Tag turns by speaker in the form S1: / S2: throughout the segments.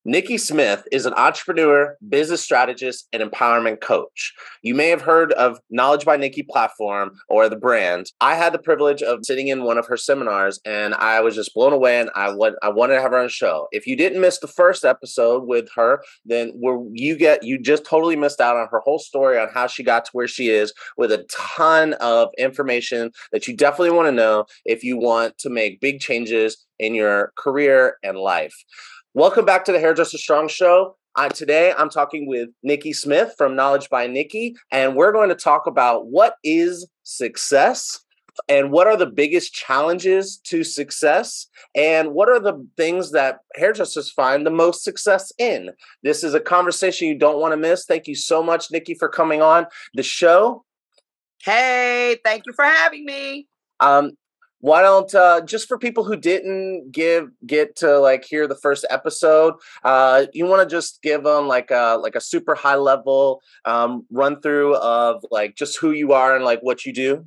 S1: Niki Smith is an entrepreneur, business strategist, and empowerment coach. You may have heard of Knowledge by Niki platform or the brand. I had the privilege of sitting in one of her seminars, and I was just blown away, and I wanted to have her on the show. If you didn't miss the first episode with her, then you just totally missed out on her whole story on how she got to where she is, with a ton of information that you definitely want to know if you want to make big changes in your career and life. Welcome back to the Hairdresser Strong Show. Today, I'm talking with Niki Smith from Knowledge by Niki, and we're going to talk about what is success and what are the biggest challenges to success and what are the things that hairdressers find the most success in. This is a conversation you don't want to miss. Thank you so much, Niki, for coming on the show.
S2: Hey, thank you for having me.
S1: Why don't, just for people who didn't get to hear the first episode, you want to just give them like a super high level run through of just who you are and what you do?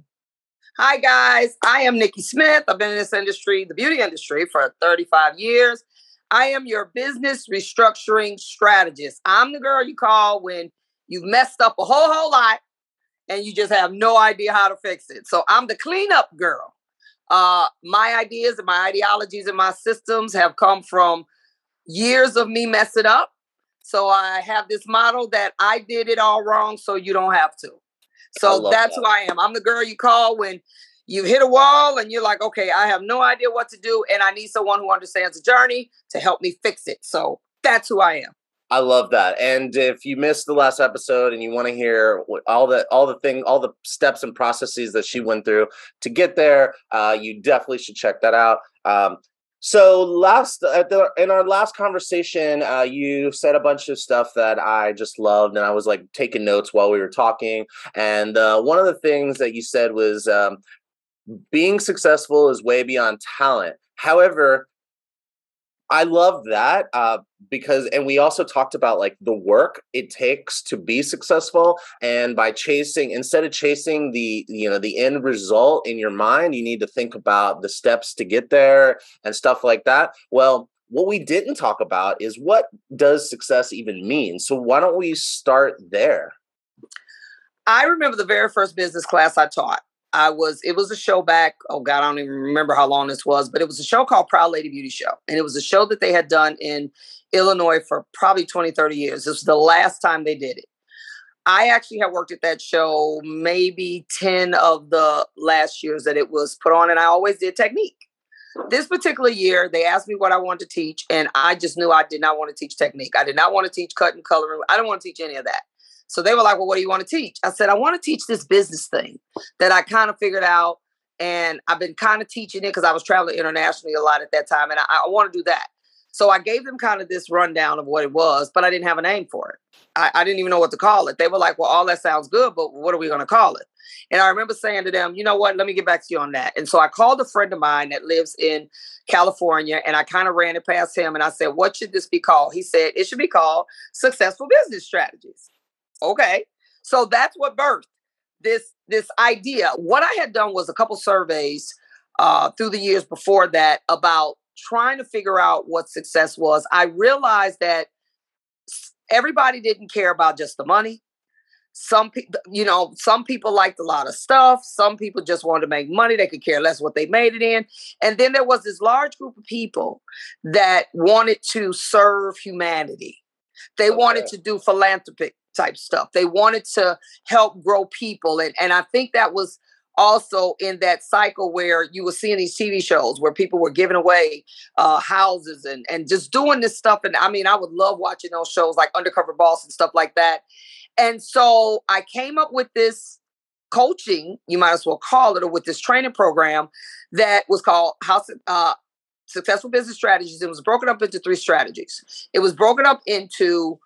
S2: Hi guys, I am Niki Smith. I've been in this industry, the beauty industry, for 35 years. I am your business restructuring strategist. I'm the girl you call when you've messed up a whole lot and you just have no idea how to fix it. So I'm the cleanup girl. My ideas and my ideologies and my systems have come from years of me messing up. So I have this model that I did it all wrong, so you don't have to. So that's who I am. I'm the girl you call when you hit a wall and you're like, okay, I have no idea what to do, and I need someone who understands the journey to help me fix it. So that's who I am.
S1: I love that. And if you missed the last episode and you want to hear all the steps and processes that she went through to get there, you definitely should check that out. So in our last conversation, you said a bunch of stuff that I just loved, and I was taking notes while we were talking. And one of the things that you said was being successful is way beyond talent. However, I love that and we also talked about the work it takes to be successful, and instead of chasing the end result in your mind, you need to think about the steps to get there and stuff like that. Well, what we didn't talk about is what does success even mean? So why don't we start there?
S2: I remember the very first business class I taught. It was a show back, oh God, I don't even remember how long this was, but it was a show called Proud Lady Beauty Show. And it was a show that they had done in Illinois for probably 20, 30 years. This was the last time they did it. I actually had worked at that show maybe 10 of the last years that it was put on, and I always did technique. This particular year, they asked me what I wanted to teach, and I just knew I did not want to teach technique. I did not want to teach cut and coloring. I didn't want to teach any of that. So they were like, well, what do you want to teach? I said, I want to teach this business thing that I kind of figured out. And I've been kind of teaching it because I was traveling internationally a lot at that time. And I want to do that. So I gave them kind of this rundown of what it was, but I didn't have a name for it. I didn't even know what to call it. They were like, well, all that sounds good, but what are we going to call it? And I remember saying to them, you know what, let me get back to you on that. And so I called a friend of mine that lives in California, and I kind of ran it past him. And I said, what should this be called? He said, it should be called Successful Business Strategies. Okay. So that's what birthed this idea. What I had done was a couple surveys through the years before that about trying to figure out what success was. I realized that everybody didn't care about just the money. Some people liked a lot of stuff. Some people just wanted to make money. They could care less what they made it in. And then there was this large group of people that wanted to serve humanity. They wanted to do philanthropic type stuff. They wanted to help grow people. And I think that was also in that cycle where you were seeing these TV shows where people were giving away houses and just doing this stuff. And I mean, I would love watching those shows like Undercover Boss and stuff like that. And so I came up with this coaching, you might as well call it, or with this training program that was called Successful Business Strategies. It was broken up into 3 strategies. It was broken up into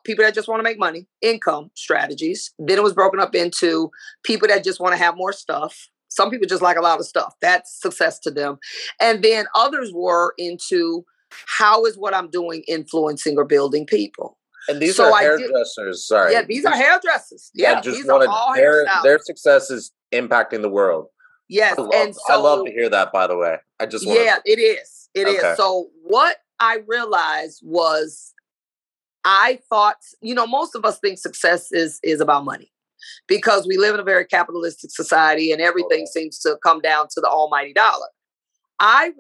S2: people that just want to make money, income strategies. Then it was broken up into people that just want to have more stuff. Some people just like a lot of stuff. That's success to them. And then others were into how is what I'm doing influencing or building people.
S1: And these are hairdressers. Sorry.
S2: Yeah, these are hairdressers. Yeah,
S1: these are all hairstylists. Their success is impacting the world.
S2: Yes.
S1: I love to hear that, by the way.
S2: It is. It is. So what I realized was I thought, most of us think success is about money because we live in a very capitalistic society and everything seems to come down to the almighty dollar. I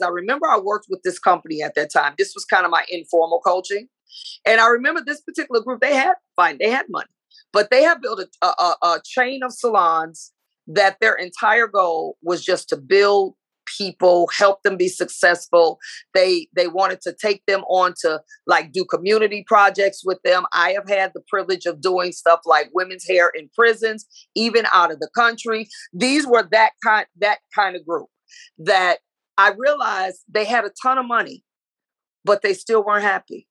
S2: remember I worked with this company at that time. This was kind of my informal coaching. And I remember this particular group, they had money, but they had built a chain of salons that their entire goal was just to build people, help them be successful. They wanted to take them on to like do community projects with them. I have had the privilege of doing stuff like women's hair in prisons, even out of the country. These were that kind of group that I realized they had a ton of money, but they still weren't happy.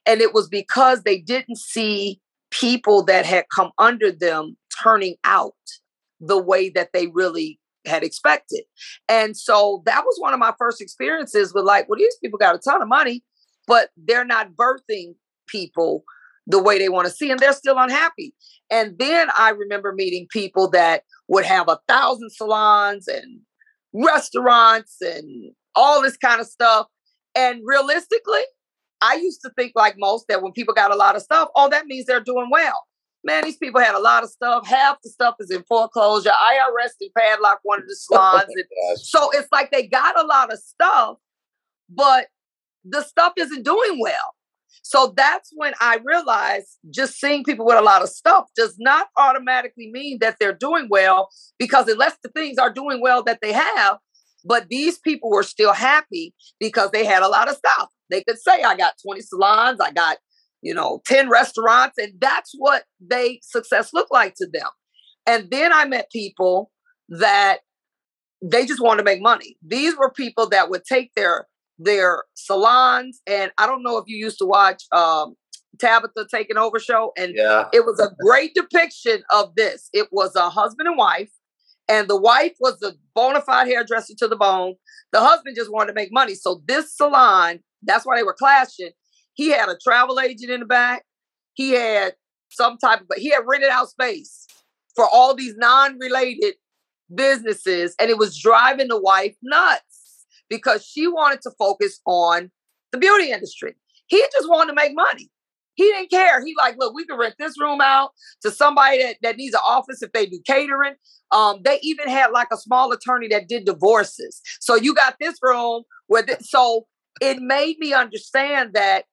S2: And it was because they didn't see people that had come under them turning out the way that they really had expected. And so that was one of my first experiences with like, well, these people got a ton of money, but they're not birthing people the way they want to see, and they're still unhappy. And then I remember meeting people that would have 1,000 salons and restaurants and all this kind of stuff. And realistically, I used to think like most that when people got a lot of stuff, that means they're doing well. Man, these people had a lot of stuff. Half the stuff is in foreclosure. IRS and padlock one of the salons. So it's like they got a lot of stuff, but the stuff isn't doing well. So that's when I realized just seeing people with a lot of stuff does not automatically mean that they're doing well, because unless the things are doing well that they have, but these people were still happy because they had a lot of stuff. They could say, I got 20 salons, I got, 10 restaurants, and that's what success looked like to them. And then I met people that they just wanted to make money. These were people that would take their salons, and I don't know if you used to watch Tabitha Taking Over show, and It was a great depiction of this. It was a husband and wife, and the wife was a bona fide hairdresser to the bone. The husband just wanted to make money. So this salon, that's why they were clashing. He had a travel agent in the back. He had he had rented out space for all these non-related businesses, and it was driving the wife nuts because she wanted to focus on the beauty industry. He just wanted to make money. He didn't care. He like, look, we can rent this room out to somebody that needs an office if they do catering. They even had like a small attorney that did divorces. So you got this room so it made me understand that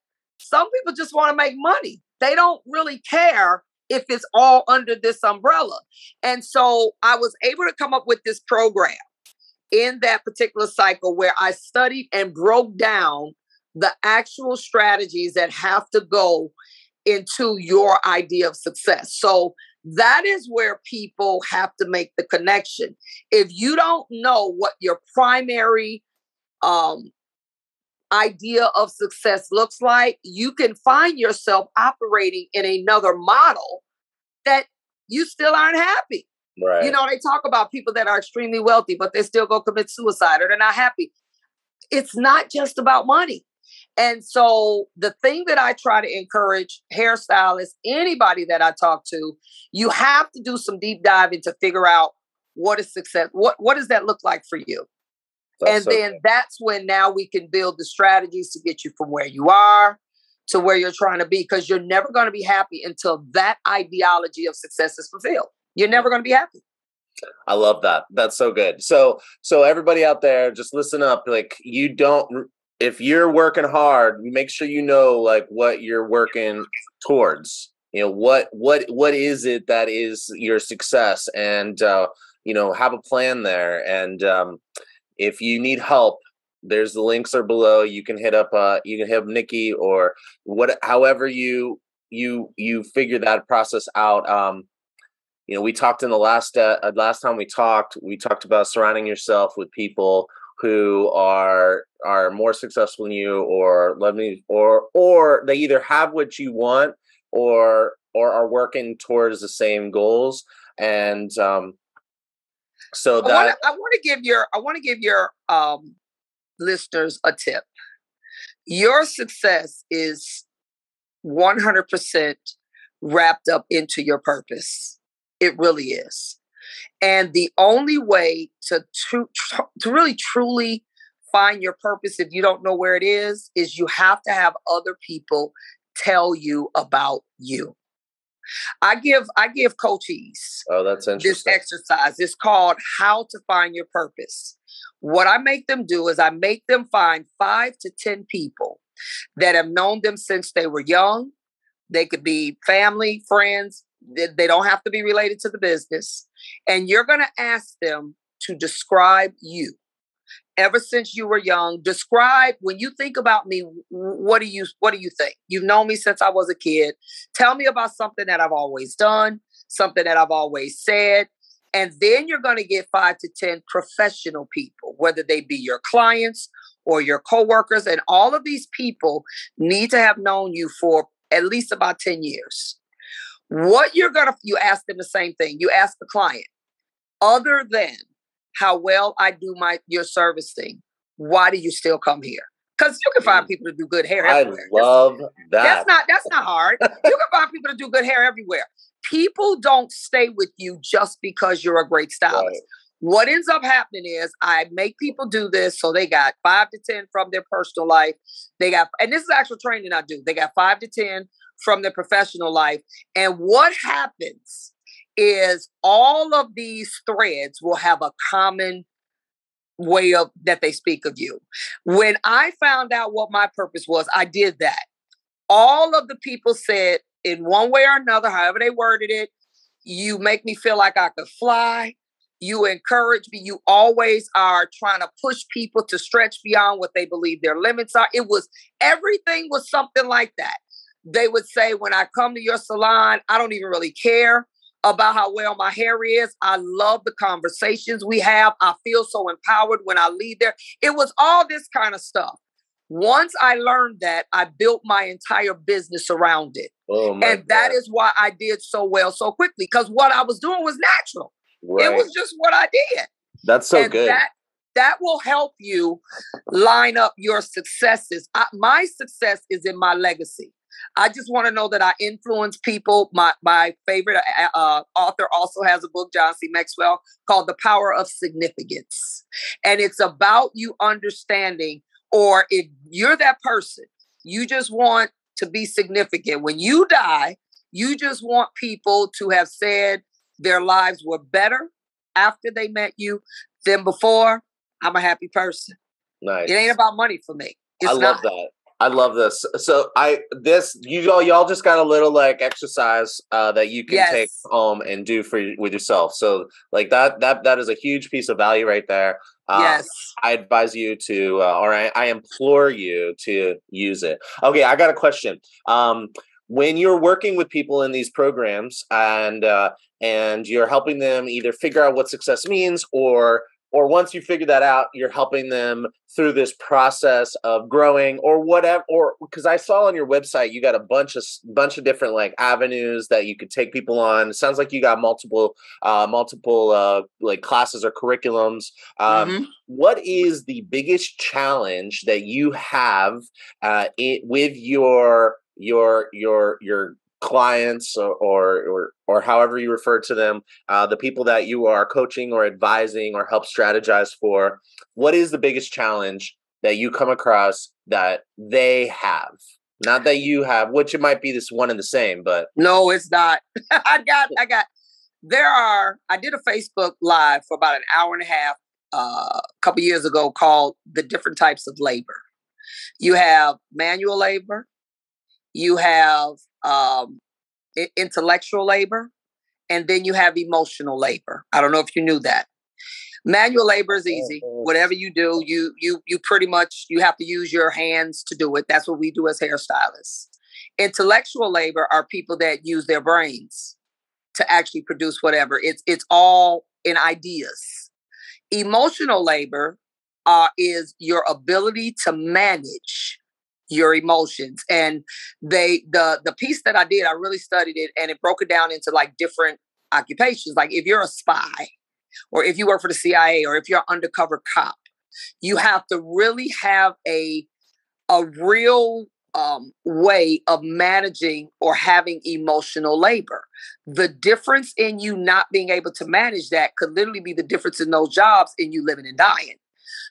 S2: some people just want to make money. They don't really care if it's all under this umbrella. And so I was able to come up with this program in that particular cycle where I studied and broke down the actual strategies that have to go into your idea of success. So that is where people have to make the connection. If you don't know what your primary idea of success looks like, you can find yourself operating in another model that you still aren't happy.
S1: Right.
S2: They talk about people that are extremely wealthy, but they still go commit suicide or they're not happy. It's not just about money. And so the thing that I try to encourage hairstylists, anybody that I talk to, you have to do some deep diving to figure out what is success. What does that look like for you? That's when now we can build the strategies to get you from where you are to where you're trying to be, because you're never going to be happy until that ideology of success is fulfilled. You're never going to be happy.
S1: I love that. That's so good. So everybody out there, just listen up. Like, if you're working hard, make sure you know like what you're working towards. What is it that is your success, and have a plan there. And if you need help, there's the links are below. You can hit up Niki or however you figure that process out. We talked in the last time we talked about surrounding yourself with people who are more successful than you, or they either have what you want or are working towards the same goals. And so that
S2: I want to give your listeners a tip. Your success is 100% wrapped up into your purpose. It really is. And the only way to really truly find your purpose if you don't know where it is you have to have other people tell you about you. I give coachees
S1: that's interesting.
S2: this exercise. It's called How to Find Your Purpose. What I make them do is I make them find 5 to 10 people that have known them since they were young. They could be family, friends. They don't have to be related to the business. And you're going to ask them to describe you. Ever since you were young, describe, when you think about me, what do you think? You've known me since I was a kid. Tell me about something that I've always done, something that I've always said. And then you're going to get 5 to 10 professional people, whether they be your clients or your coworkers. And all of these people need to have known you for at least about 10 years. You ask them the same thing. You ask the client, other than how well I do your service thing, why do you still come here? Because you can find people to do good hair everywhere.
S1: I love that.
S2: That's not hard. You can find people to do good hair everywhere. People don't stay with you just because you're a great stylist. Right. What ends up happening is I make people do this. So they got 5 to 10 from their personal life. And this is actual training I do. They got 5 to 10 from their professional life. And what happens is all of these threads will have a common way of that they speak of you. When I found out what my purpose was, I did that. All of the people said in one way or another, however they worded it, you make me feel like I could fly. You encourage me. You always are trying to push people to stretch beyond what they believe their limits are. Everything was something like that. They would say, when I come to your salon, I don't even really care about how well my hair is. I love the conversations we have. I feel so empowered when I leave there. It was all this kind of stuff. Once I learned that, I built my entire business around it. And that is why I did so well so quickly, because what I was doing was natural. Right. It was just what I did.
S1: That's so good.
S2: That will help you line up your successes. My success is in my legacy. I just want to know that I influence people. My favorite author also has a book, John C. Maxwell, called The Power of Significance. And it's about you understanding, or if you're that person, you just want to be significant. When you die, you just want people to have said their lives were better after they met you than before. I'm a happy person.
S1: Nice.
S2: It ain't about money for me.
S1: I love that. I love this. So y'all just got a little like exercise that you can take home and do with yourself. So like that is a huge piece of value right there. Yes. I advise you to, or I implore you to use it. Okay. I got a question. When you're working with people in these programs and you're helping them either figure out what success means, or once you figure that out, you're helping them through this process of growing or whatever, or because I saw on your website, you got a bunch of different like avenues that you could take people on. It sounds like you got multiple like classes or curriculums. What is the biggest challenge that you have with your clients or however you refer to them, the people that you are coaching or advising or help strategize for? What is the biggest challenge that you come across that they have? Not that you have, which it might be this one and the same, but
S2: no, it's not. I did a Facebook Live for about an hour and a half a couple years ago called The Different Types of Labor. You have manual labor, you have intellectual labor, and then you have emotional labor. I don't know if you knew that. Manual labor is easy. Whatever you do, you pretty much, you have to use your hands to do it. That's what we do as hairstylists. Intellectual labor are people that use their brains to actually produce whatever. It's all in ideas. Emotional labor is your ability to manage your emotions. And the piece that I did, I really studied it, and it broke it down into like different occupations. Like if you're a spy, or if you work for the CIA, or if you're an undercover cop, you have to really have a real way of managing or having emotional labor. The difference in you not being able to manage that could literally be the difference in those jobs in you living and dying.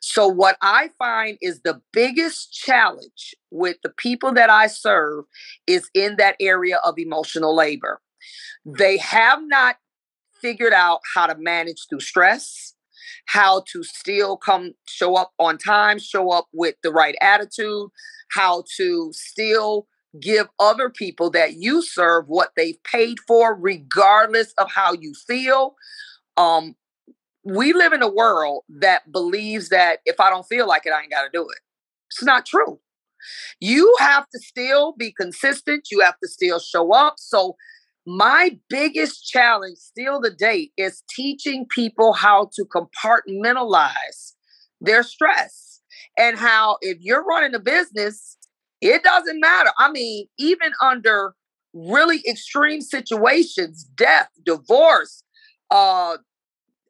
S2: So what I find is the biggest challenge with the people that I serve is in that area of emotional labor. They have not figured out how to manage through stress, how to still show up on time, show up with the right attitude, how to still give other people that you serve what they've paid for, regardless of how you feel. We live in a world that believes that if I don't feel like it, I ain't got to do it. It's not true. You have to still be consistent. You have to still show up. So my biggest challenge still to date is teaching people how to compartmentalize their stress, and how if you're running a business, it doesn't matter. I mean, even under really extreme situations, death, divorce,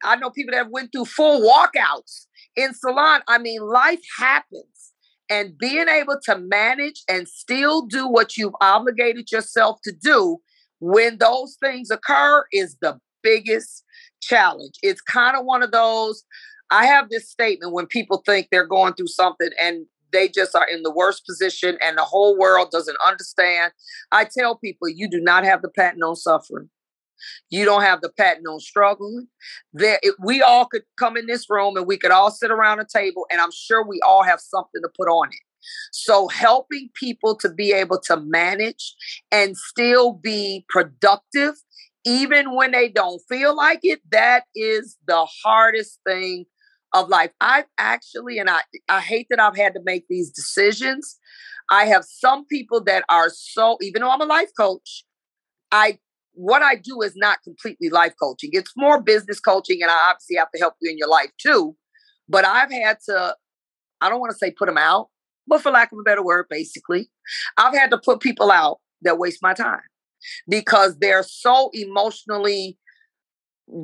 S2: I know people that went through full walkouts in salon. I mean, life happens. And being able to manage and still do what you've obligated yourself to do when those things occur is the biggest challenge. It's kind of one of those, I have this statement when people think they're going through something and they just are in the worst position and the whole world doesn't understand. I tell people, you do not have the patent on suffering. You don't have the patent on struggling. We all could come in this room and we could all sit around a table, and I'm sure we all have something to put on it. So helping people to be able to manage and still be productive, even when they don't feel like it, that is the hardest thing of life. I've actually, and I hate that I've had to make these decisions. I have some people that are so, even though I'm a life coach, what I do is not completely life coaching. It's more business coaching, and I obviously have to help you in your life too. But I've had to, I don't want to say put them out, but for lack of a better word, basically, I've had to put people out that waste my time because they're so emotionally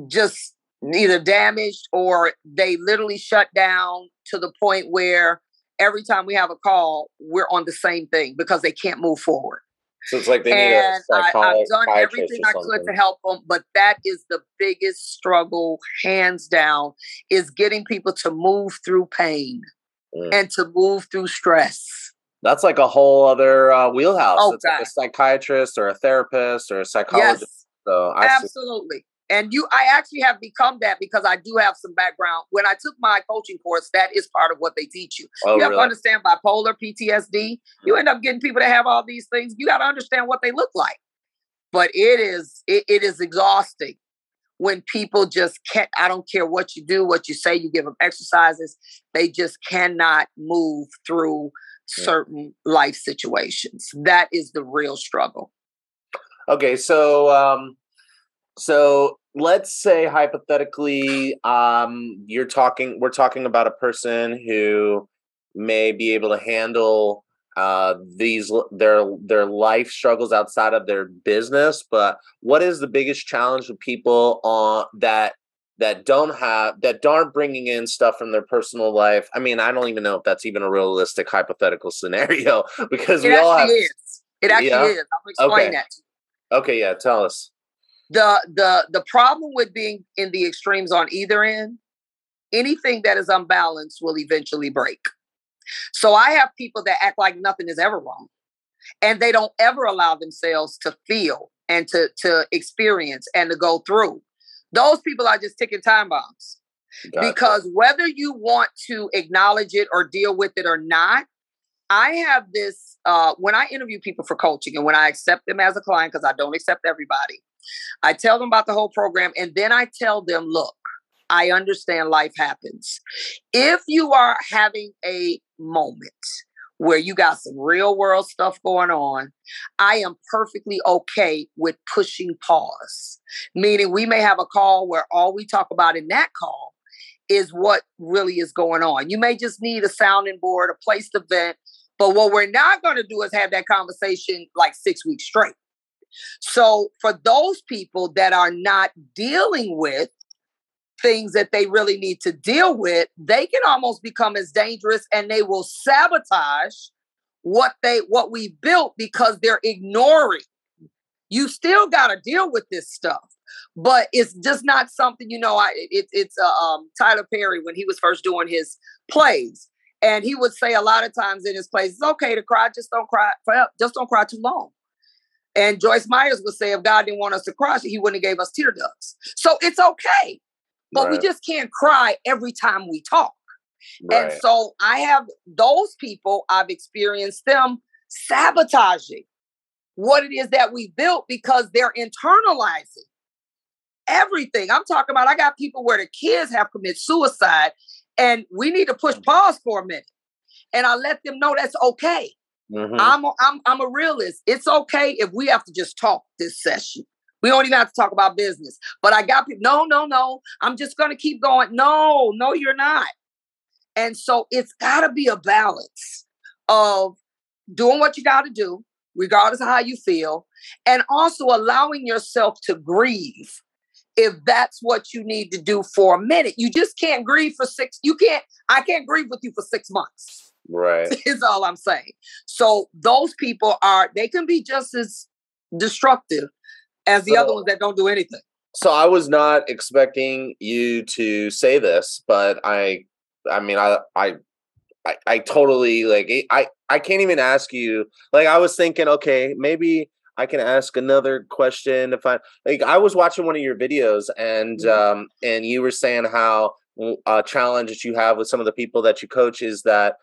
S2: just either damaged or they literally shut down to the point where every time we have a call, we're on the same thing because they can't move forward.
S1: So it's like they need a
S2: I've done everything I could to help them, but that is the biggest struggle, hands down, is getting people to move through pain and to move through stress.
S1: That's like a whole other wheelhouse.
S2: Oh,
S1: it's like a psychiatrist or a therapist or a psychologist.
S2: Yes,
S1: so
S2: absolutely. And I actually have become that because I do have some background. When I took my coaching course, that is part of what they teach you. You have to understand bipolar, PTSD. You end up getting people that have all these things. You got to understand what they look like. But it is exhausting when people just can't. I don't care what you do, what you say, you give them exercises. They just cannot move through certain life situations. That is the real struggle.
S1: Okay, so let's say hypothetically, we're talking about a person who may be able to handle their life struggles outside of their business. But what is the biggest challenge with people that aren't bringing in stuff from their personal life? I mean, I don't even know if that's even a realistic hypothetical scenario because
S2: It actually is. It actually is. I'll explain that to you.
S1: Okay, yeah, tell us.
S2: The problem with being in the extremes on either end, anything that is unbalanced will eventually break. So I have people that act like nothing is ever wrong, and they don't ever allow themselves to feel and to experience and to go through. Those people are just ticking time bombs. Gotcha. Because whether you want to acknowledge it or deal with it or not, I have this, when I interview people for coaching and when I accept them as a client, because I don't accept everybody, I tell them about the whole program, and then I tell them, look, I understand life happens. If you are having a moment where you got some real world stuff going on, I am perfectly okay with pushing pause. Meaning we may have a call where all we talk about in that call is what really is going on. You may just need a sounding board, a place to vent. But what we're not going to do is have that conversation like 6 weeks straight. So for those people that are not dealing with things that they really need to deal with, they can almost become as dangerous, and they will sabotage what we built because they're ignoring. You still got to deal with this stuff, but it's just not something, it's Tyler Perry when he was first doing his plays. And he would say a lot of times in his plays, it's okay to cry, just don't cry forever, just don't cry too long. And Joyce Myers would say, if God didn't want us to cry, he wouldn't have gave us tear ducts. So it's okay. But we just can't cry every time we talk. Right. And so I have those people, I've experienced them sabotaging what it is that we built because they're internalizing everything. I'm talking about, I got people where the kids have committed suicide and we need to push pause for a minute. And I let them know that's okay. Mm-hmm. I'm a realist. It's okay if we have to just talk this session. We don't even have to talk about business. But I got people, no. I'm just going to keep going. No, you're not. And so it's got to be a balance of doing what you got to do, regardless of how you feel, and also allowing yourself to grieve if that's what you need to do for a minute. You just can't grieve for I can't grieve with you for 6 months.
S1: Right.
S2: Is all I'm saying. So those people they can be just as destructive as the other ones that don't do anything.
S1: So I was not expecting you to say this, but I totally I can't even ask you. Like, I was thinking, okay, maybe I can ask another question if I was watching one of your videos and and you were saying how a challenge that you have with some of the people that you coach is that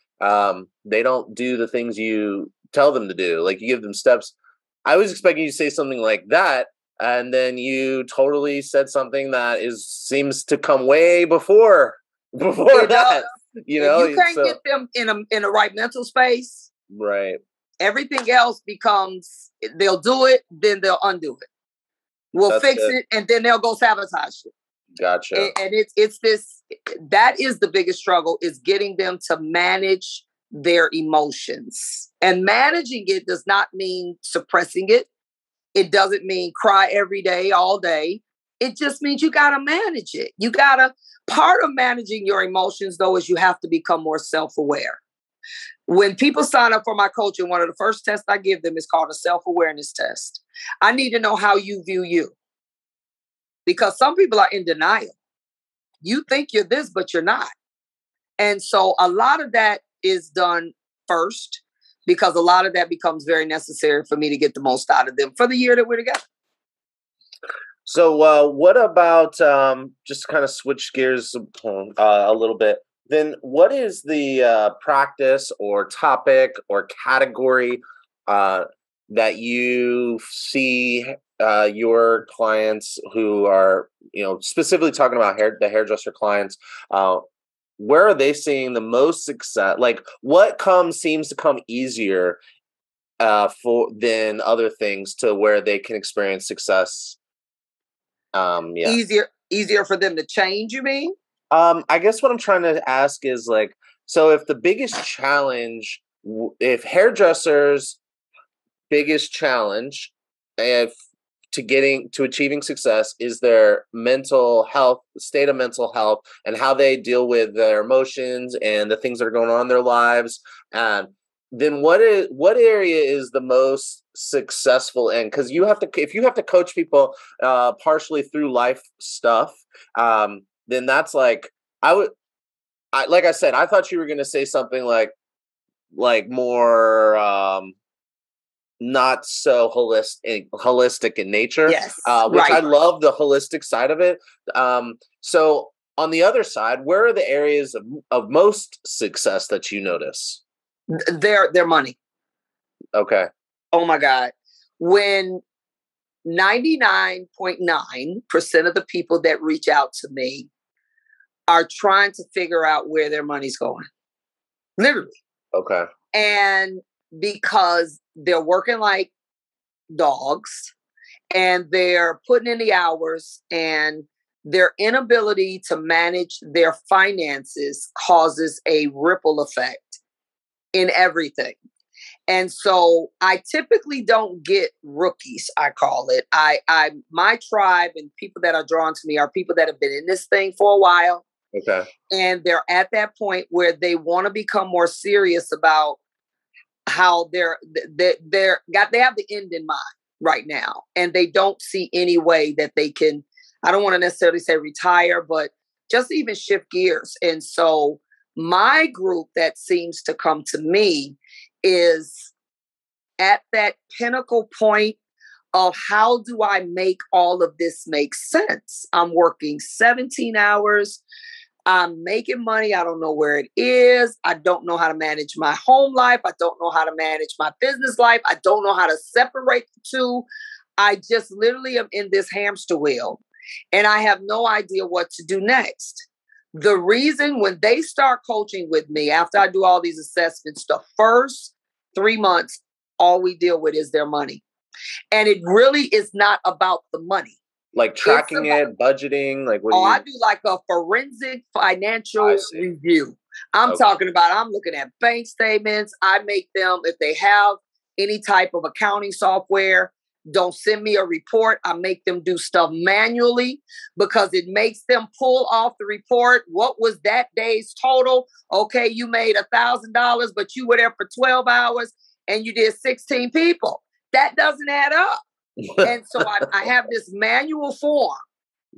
S1: they don't do the things you tell them to do. Like, you give them steps. I was expecting you to say something like that, and then you totally said something that seems to come way before that. You know,
S2: if you can't get them in a right mental space,
S1: right?
S2: Everything else becomes, they'll do it, then they'll undo it. We'll fix it, and then they'll go sabotage it.
S1: Gotcha.
S2: And it's this, that is the biggest struggle, is getting them to manage their emotions. And managing it does not mean suppressing it. It doesn't mean cry every day, all day. It just means you got to manage it. Part of managing your emotions, though, is you have to become more self-aware. When people sign up for my coaching, one of the first tests I give them is called a self-awareness test. I need to know how you view you. Because some people are in denial. You think you're this, but you're not. And so a lot of that is done first, because a lot of that becomes very necessary for me to get the most out of them for the year that we're together.
S1: So what about, just to kind of switch gears a little bit, then what is the practice or topic or category that you see your clients who are, specifically talking about the hairdresser clients, where are they seeing the most success? Like, what seems to come easier than other things to where they can experience success?
S2: Easier for them to change, you mean?
S1: I guess what I'm trying to ask is, like, so if the biggest challenge, if hairdressers' biggest challenge, to achieving success is their mental health, state of mental health, and how they deal with their emotions and the things that are going on in their lives, then what area is the most successful in? Because if you have to coach people partially through life stuff, then that's like, like I said, I thought you were going to say something like more not so holistic in nature.
S2: Yes,
S1: which
S2: right.
S1: I love the holistic side of it. So on the other side, where are the areas of most success that you notice?
S2: Their money.
S1: Okay.
S2: Oh my God. When 99.9% of the people that reach out to me are trying to figure out where their money's going. Literally.
S1: Okay.
S2: And because they're working like dogs and they're putting in the hours, and their inability to manage their finances causes a ripple effect in everything. And so I typically don't get rookies, I call it. My tribe and people that are drawn to me are people that have been in this thing for a while.
S1: Okay.
S2: And they're at that point where they want to become more serious about how they have the end in mind. right now. And they don't see any way that they can, I don't want to necessarily say retire, but just even shift gears. And so my group that seems to come to me is at that pinnacle point of how do I make all of this make sense? I'm working 17 hours. I'm making money. I don't know where it is. I don't know how to manage my home life. I don't know how to manage my business life. I don't know how to separate the two. I just literally am in this hamster wheel and I have no idea what to do next. The reason when they start coaching with me, after I do all these assessments, the first 3 months, all we deal with is their money. And it really is not about the money.
S1: Like tracking it, budgeting, like what
S2: I do like a forensic financial review. I'm talking about, I'm looking at bank statements. I make them, if they have any type of accounting software, don't send me a report. I make them do stuff manually because it makes them pull off the report. What was that day's total? Okay, you made $1,000, but you were there for 12 hours and you did 16 people. That doesn't add up. And so I have this manual form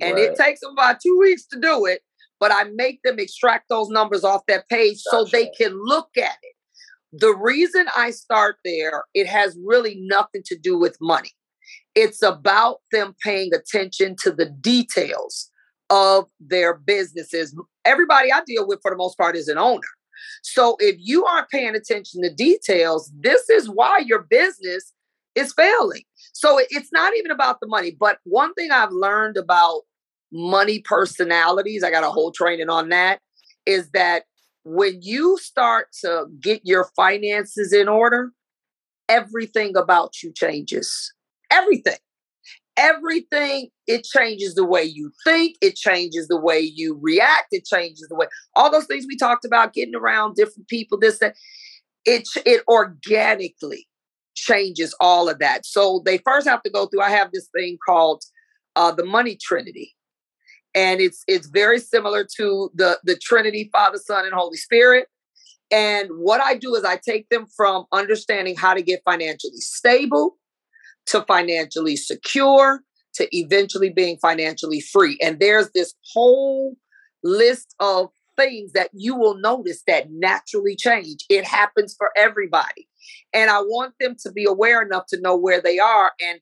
S2: and it takes them about 2 weeks to do it, but I make them extract those numbers off that page so they can look at it. The reason I start there, it has really nothing to do with money. It's about them paying attention to the details of their businesses. Everybody I deal with for the most part is an owner. So if you aren't paying attention to details, this is why your business is failing. So it's not even about the money. But one thing I've learned about money personalities, I got a whole training on that, is that when you start to get your finances in order, everything about you changes. Everything, it changes the way you think. It changes the way you react. It changes the way, all those things we talked about, getting around different people, this, that, it organically changes all of that. So they first have to go through, I have this thing called the money trinity. And it's very similar to the Trinity, Father, Son, and Holy Spirit. And what I do is I take them from understanding how to get financially stable to financially secure to eventually being financially free. And there's this whole list of things that you will notice that naturally change. It happens for everybody. And I want them to be aware enough to know where they are. And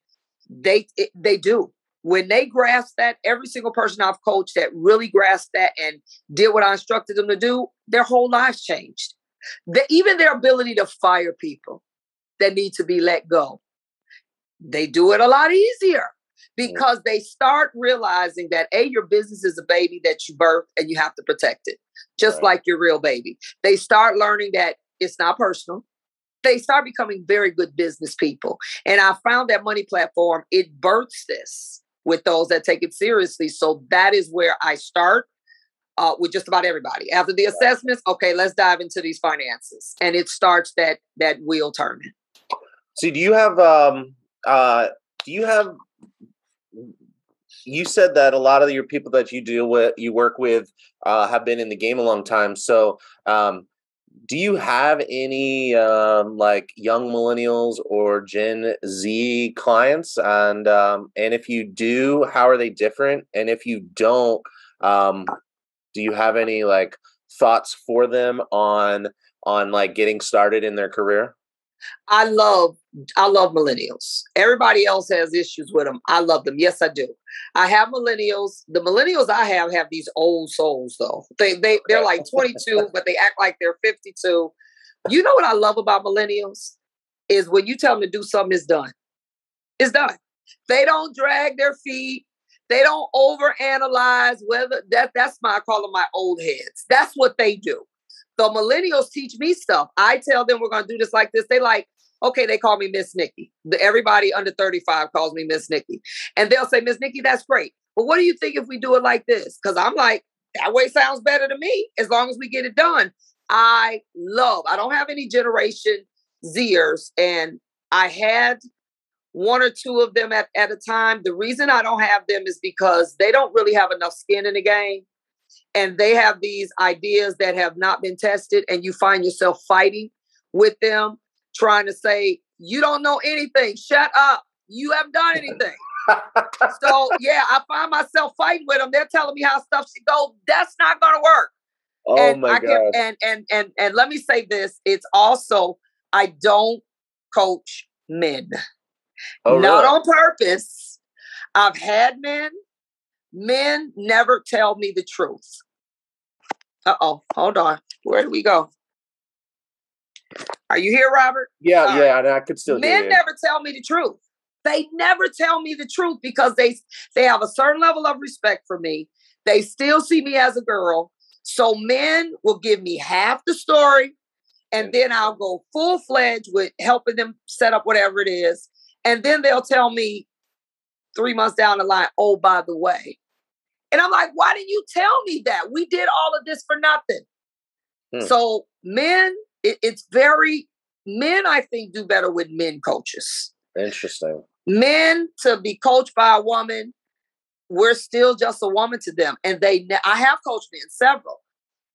S2: they do. When they grasp that, every single person I've coached that really grasped that and did what I instructed them to do, their whole lives changed. Even their ability to fire people that need to be let go, they do it a lot easier because they start realizing that, A, your business is a baby that you birth and you have to protect it, just like your real baby. They start learning that it's not personal. They start becoming very good business people. And I found that money platform, it births this with those that take it seriously. So that is where I start with just about everybody. After the assessments, okay, let's dive into these finances. And it starts that wheel turning.
S1: So you said that a lot of your people that you work with have been in the game a long time. So do you have any like young millennials or Gen Z clients? And if you do, how are they different? And if you don't, do you have any like thoughts for them on like getting started in their career?
S2: I love millennials. Everybody else has issues with them. I love them. Yes, I do. I have millennials. The millennials I have these old souls though. They're like 22, but they act like they're 52. You know what I love about millennials is when you tell them to do something, it's done. It's done. They don't drag their feet. They don't overanalyze that's I call them my old heads. That's what they do. The millennials teach me stuff. I tell them we're going to do this like this. They like, okay, they call me Miss Niki. Everybody under 35 calls me Miss Niki. And they'll say, Miss Niki, that's great. But what do you think if we do it like this? Because I'm like, that way sounds better to me as long as we get it done. I don't have any Generation Zers. And I had one or two of them at a time. The reason I don't have them is because they don't really have enough skin in the game. And they have these ideas that have not been tested, and you find yourself fighting with them, trying to say, you don't know anything, shut up. You haven't done anything. So yeah, I find myself fighting with them. They're telling me how stuff should go. That's not going to work.
S1: Oh
S2: And
S1: my
S2: I can,
S1: God.
S2: and let me say this. It's also, I don't coach men.
S1: Oh,
S2: Not
S1: really?
S2: on purpose. I've had men never tell me the truth. Hold on. Where do we go? Are you here, Robert?
S1: Yeah,
S2: Sorry.
S1: yeah, and I could still hear
S2: Men
S1: you.
S2: never tell me the truth. They never tell me the truth because they have a certain level of respect for me. They still see me as a girl. So men will give me half the story, and then I'll go full-fledged with helping them set up whatever it is. And then they'll tell me 3 months down the line, oh, by the way. And I'm like, why didn't you tell me that? We did all of this for nothing. So men, men, I think, do better with men coaches.
S1: Interesting.
S2: Men to be coached by a woman, we're still just a woman to them. And I have coached men, several.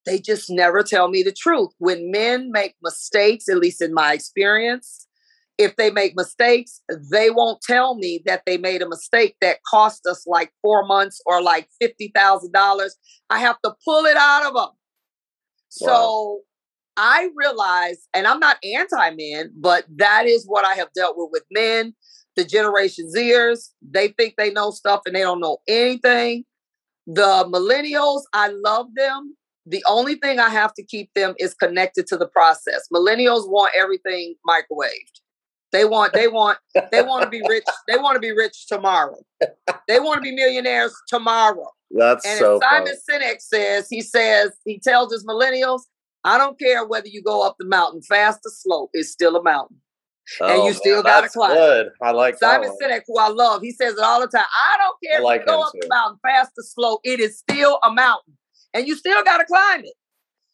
S2: They just never tell me the truth. When men make mistakes, at least in my experience, if they make mistakes, they won't tell me that they made a mistake that cost us like 4 months or like $50,000. I have to pull it out of them. So I realize, and I'm not anti-men, but that is what I have dealt with men. The Generation Zers, they think they know stuff and they don't know anything. The millennials, I love them. The only thing I have to keep them is connected to the process. Millennials want everything microwaved. They want to be rich. They want to be rich tomorrow. They want to be millionaires tomorrow.
S1: That's
S2: and
S1: so
S2: Simon
S1: funny.
S2: Sinek he tells his millennials, I don't care whether you go up the mountain fast or slow, it's still a mountain. And you still got to climb.
S1: Good. I like
S2: Simon Sinek, who I love, he says it all the time. I don't care if you go up the mountain fast or slow, it is still a mountain. And you still got to climb it.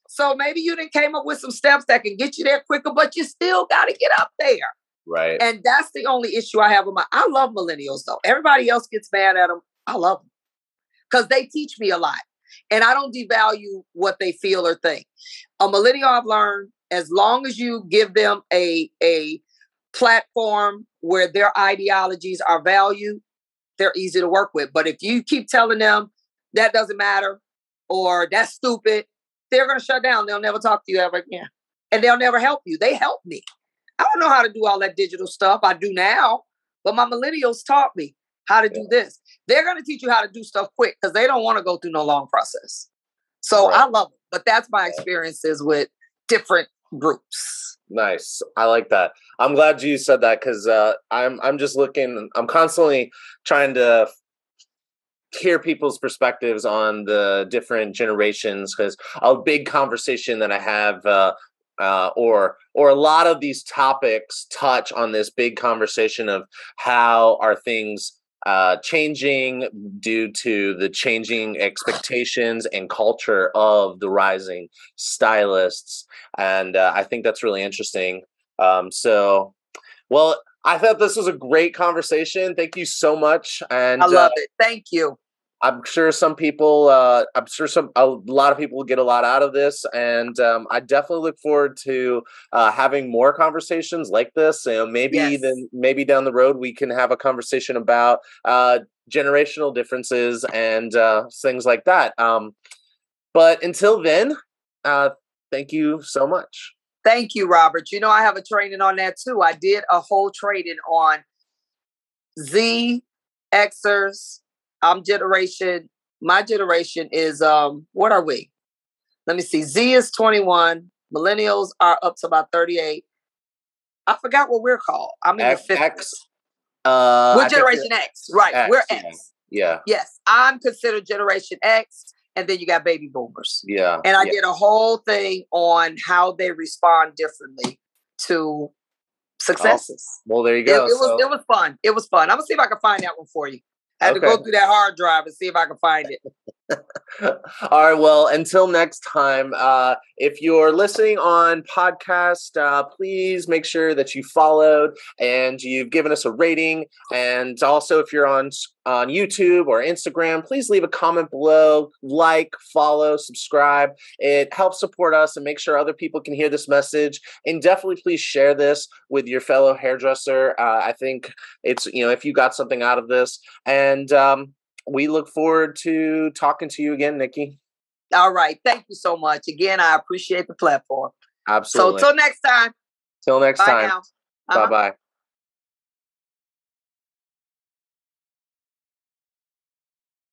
S2: So maybe you done came up with some steps that can get you there quicker, but you still got to get up there.
S1: Right.
S2: And that's the only issue I have with I love millennials though. Everybody else gets mad at them. I love them because they teach me a lot. And I don't devalue what they feel or think. A millennial, I've learned, as long as you give them a platform where their ideologies are valued, they're easy to work with. But if you keep telling them that doesn't matter or that's stupid, they're going to shut down. They'll never talk to you ever again. And they'll never help you. They help me. I don't know how to do all that digital stuff. I do now, but my millennials taught me how to do this. They're going to teach you how to do stuff quick because they don't want to go through no long process. So I love it. But that's my experiences with different groups.
S1: Nice. I like that. I'm glad you said that because I'm just looking. I'm constantly trying to hear people's perspectives on the different generations because a big conversation that I have or a lot of these topics touch on this big conversation of how are things changing due to the changing expectations and culture of the rising stylists. And I think that's really interesting. Well, I thought this was a great conversation. Thank you so much. And
S2: I love it. Thank you.
S1: I'm sure a lot of people will get a lot out of this, and I definitely look forward to having more conversations like this. Maybe down the road we can have a conversation about generational differences and things like that. But until then, thank you so much.
S2: Thank you, Robert. You know, I have a training on that too. I did a whole training on Z, Xers. My generation is, what are we? Let me see. Z is 21. Millennials are up to about 38. I forgot what we're called. I'm in the 50s. We're Generation X. Right. We're X.
S1: Yeah.
S2: Yes. I'm considered Generation X. And then you got baby boomers.
S1: Yeah.
S2: And I did a whole thing on how they respond differently to successes.
S1: Oh, well, there you go.
S2: It was fun. It was fun. I'm going to see if I can find that one for you. I had to go through that hard drive and see if I can find it.
S1: All right. Well, until next time, if you're listening on podcast, please make sure that you followed and you've given us a rating. And also, if you're on YouTube or Instagram, please leave a comment below, like, follow, subscribe. It helps support us and make sure other people can hear this message. And definitely, please share this with your fellow hairdresser. I think it's, if you got something out of this. And we look forward to talking to you again, Niki.
S2: All right. Thank you so much. Again, I appreciate the platform.
S1: Absolutely.
S2: So till next time.
S1: Till next
S2: Bye
S1: time.
S2: now.
S1: Bye-bye.